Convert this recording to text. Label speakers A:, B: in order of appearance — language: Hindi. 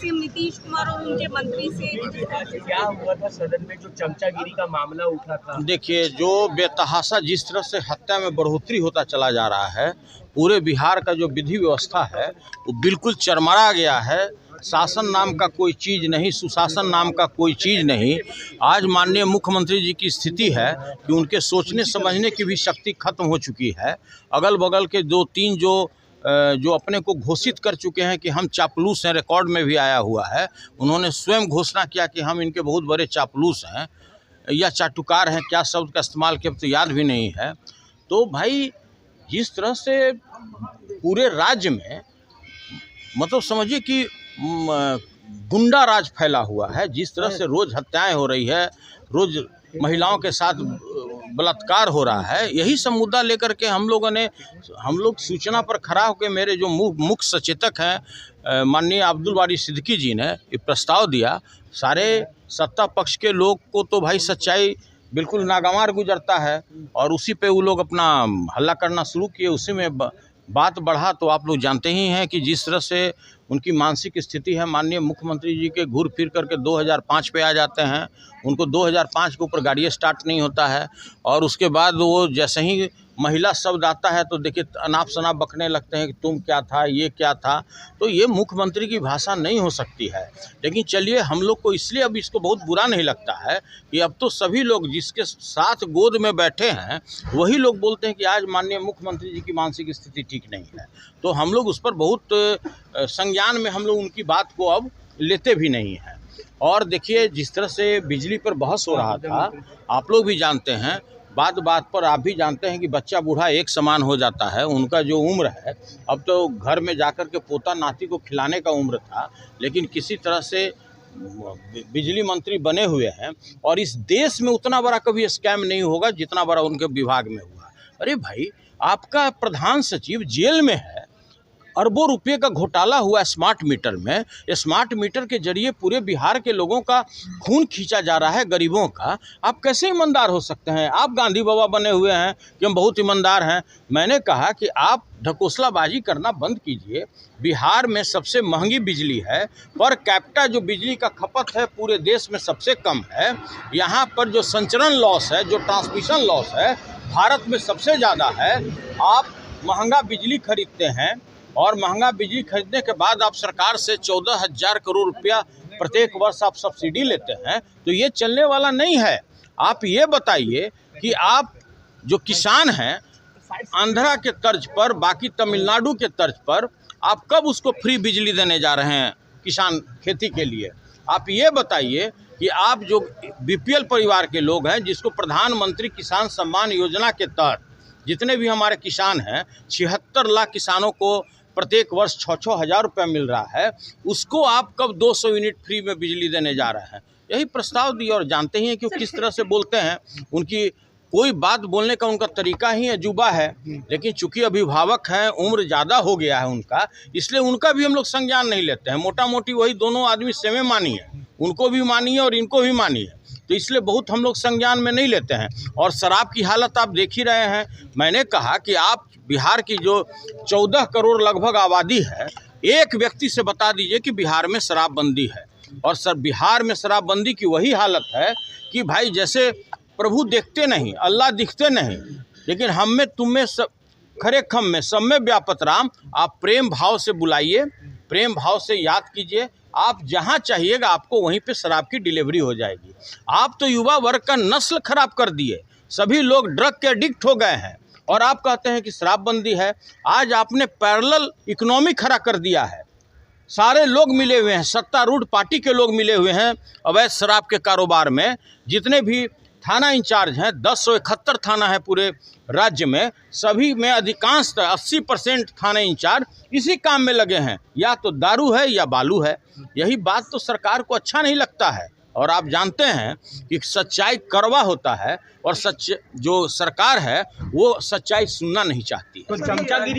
A: नीतीश कुमार और उनके मंत्री से क्या हुआ था सदन में जो चमचागिरी का मामला उठा था?
B: देखिए, जो बेतहाशा जिस तरह से हत्या में बढ़ोतरी होता चला जा रहा है, पूरे बिहार का जो विधि व्यवस्था है वो बिल्कुल चरमरा गया है। शासन नाम का कोई चीज़ नहीं, सुशासन नाम का कोई चीज़ नहीं। आज माननीय मुख्यमंत्री जी की स्थिति है कि उनके सोचने समझने की भी शक्ति खत्म हो चुकी है। अगल बगल के 2-3 जो अपने को घोषित कर चुके हैं कि हम चापलूस हैं, रिकॉर्ड में भी आया हुआ है, उन्होंने स्वयं घोषणा किया कि हम इनके बहुत बड़े चापलूस हैं या चाटुकार हैं, क्या शब्द का इस्तेमाल किया तो याद भी नहीं है। तो भाई, जिस तरह से पूरे राज्य में मतलब समझिए कि गुंडा राज फैला हुआ है, जिस तरह से रोज़ हत्याएं हो रही है, रोज़ महिलाओं के साथ बलात्कार हो रहा है, यही सब मुद्दा लेकर के हम लोग सूचना पर खड़ा होकर मेरे जो मुख्य सचेतक हैं माननीय अब्दुल बारी सिद्दीकी जी ने ये प्रस्ताव दिया। सारे सत्ता पक्ष के लोग को तो भाई सच्चाई बिल्कुल नागवार गुजरता है और उसी पे वो लोग अपना हल्ला करना शुरू किए। उसी में बात बढ़ा तो आप लोग जानते ही हैं कि जिस तरह से उनकी मानसिक स्थिति है, माननीय मुख्यमंत्री जी के घूर फिर करके 2005 पे आ जाते हैं। उनको 2005 के ऊपर गाड़ी स्टार्ट नहीं होता है और उसके बाद वो जैसे ही महिला शब्द आता है तो देखिए अनाप शनाप बकने लगते हैं कि तुम क्या था, ये क्या था। तो ये मुख्यमंत्री की भाषा नहीं हो सकती है। लेकिन चलिए, हम लोग को इसलिए अब इसको बहुत बुरा नहीं लगता है कि अब तो सभी लोग जिसके साथ गोद में बैठे हैं वही लोग बोलते हैं कि आज माननीय मुख्यमंत्री जी की मानसिक स्थिति ठीक नहीं है। तो हम लोग उस पर बहुत संज्ञान में हम लोग उनकी बात को अब लेते भी नहीं हैं। और देखिए, जिस तरह से बिजली पर बहस हो रहा था, आप लोग भी जानते हैं, बात बात पर आप भी जानते हैं कि बच्चा बूढ़ा एक समान हो जाता है। उनका जो उम्र है, अब तो घर में जाकर के पोता नाती को खिलाने का उम्र था, लेकिन किसी तरह से बिजली मंत्री बने हुए हैं और इस देश में उतना बड़ा कभी स्कैम नहीं होगा जितना बड़ा उनके विभाग में हुआ। अरे भाई, आपका प्रधान सचिव जेल में है, अरबों रुपए का घोटाला हुआ स्मार्ट मीटर में। स्मार्ट मीटर के जरिए पूरे बिहार के लोगों का खून खींचा जा रहा है, गरीबों का। आप कैसे ईमानदार हो सकते हैं? आप गांधी बाबा बने हुए हैं कि हम बहुत ईमानदार हैं। मैंने कहा कि आप ढकोसलाबाजी करना बंद कीजिए। बिहार में सबसे महंगी बिजली है, पर कैपिटा जो बिजली का खपत है पूरे देश में सबसे कम है। यहाँ पर जो संचरण लॉस है, जो ट्रांसमिशन लॉस है, भारत में सबसे ज़्यादा है। आप महंगा बिजली खरीदते हैं और महंगा बिजली खरीदने के बाद आप सरकार से 14,000 करोड़ रुपया प्रत्येक वर्ष आप सब्सिडी लेते हैं, तो ये चलने वाला नहीं है। आप ये बताइए कि आप जो किसान हैं, आंध्रा के तर्ज पर, बाकी तमिलनाडु के तर्ज पर, आप कब उसको फ्री बिजली देने जा रहे हैं किसान खेती के लिए? आप ये बताइए कि आप जो बीपीएल परिवार के लोग हैं, जिसको प्रधानमंत्री किसान सम्मान योजना के तहत जितने भी हमारे किसान हैं, 76 लाख किसानों को प्रत्येक वर्ष 6-6 हज़ार रुपये मिल रहा है, उसको आप कब 200 यूनिट फ्री में बिजली देने जा रहे हैं? यही प्रस्ताव दिया। और जानते ही हैं कि किस तरह से बोलते हैं, उनकी कोई बात बोलने का उनका तरीका ही अजूबा है। लेकिन चूंकि अभिभावक हैं, उम्र ज़्यादा हो गया है उनका, इसलिए उनका भी हम लोग संज्ञान नहीं लेते हैं। मोटा मोटी वही दोनों आदमी सेमे मानिए, उनको भी मानिए और इनको भी मानिए, तो इसलिए बहुत हम लोग संज्ञान में नहीं लेते हैं। और शराब की हालत आप देख ही रहे हैं। मैंने कहा कि आप बिहार की जो 14 करोड़ लगभग आबादी है, एक व्यक्ति से बता दीजिए कि बिहार में शराबबंदी है। और सर, बिहार में शराबबंदी की वही हालत है कि भाई जैसे प्रभु देखते नहीं, अल्लाह दिखते नहीं, लेकिन हम में तुम में सब खरे खम में सब में व्यापत राम। आप प्रेम भाव से बुलाइए, प्रेम भाव से याद कीजिए। आप जहां चाहिएगा आपको वहीं पे शराब की डिलीवरी हो जाएगी। आप तो युवा वर्ग का नस्ल खराब कर दिए, सभी लोग ड्रग के एडिक्ट हो गए हैं और आप कहते हैं कि शराबबंदी है। आज आपने पैरेलल इकोनॉमी खड़ा कर दिया है। सारे लोग मिले हुए हैं, सत्तारूढ़ पार्टी के लोग मिले हुए हैं अवैध शराब के कारोबार में। जितने भी थाना इंचार्ज हैं, 1071 थाना है पूरे राज्य में, सभी में अधिकांश 80% थाना इंचार्ज इसी काम में लगे हैं। या तो दारू है या बालू है। यही बात तो सरकार को अच्छा नहीं लगता है। और आप जानते हैं कि सच्चाई कड़वा होता है और जो सरकार है वो सच्चाई सुनना नहीं चाहती है।
A: तो चमचागिरी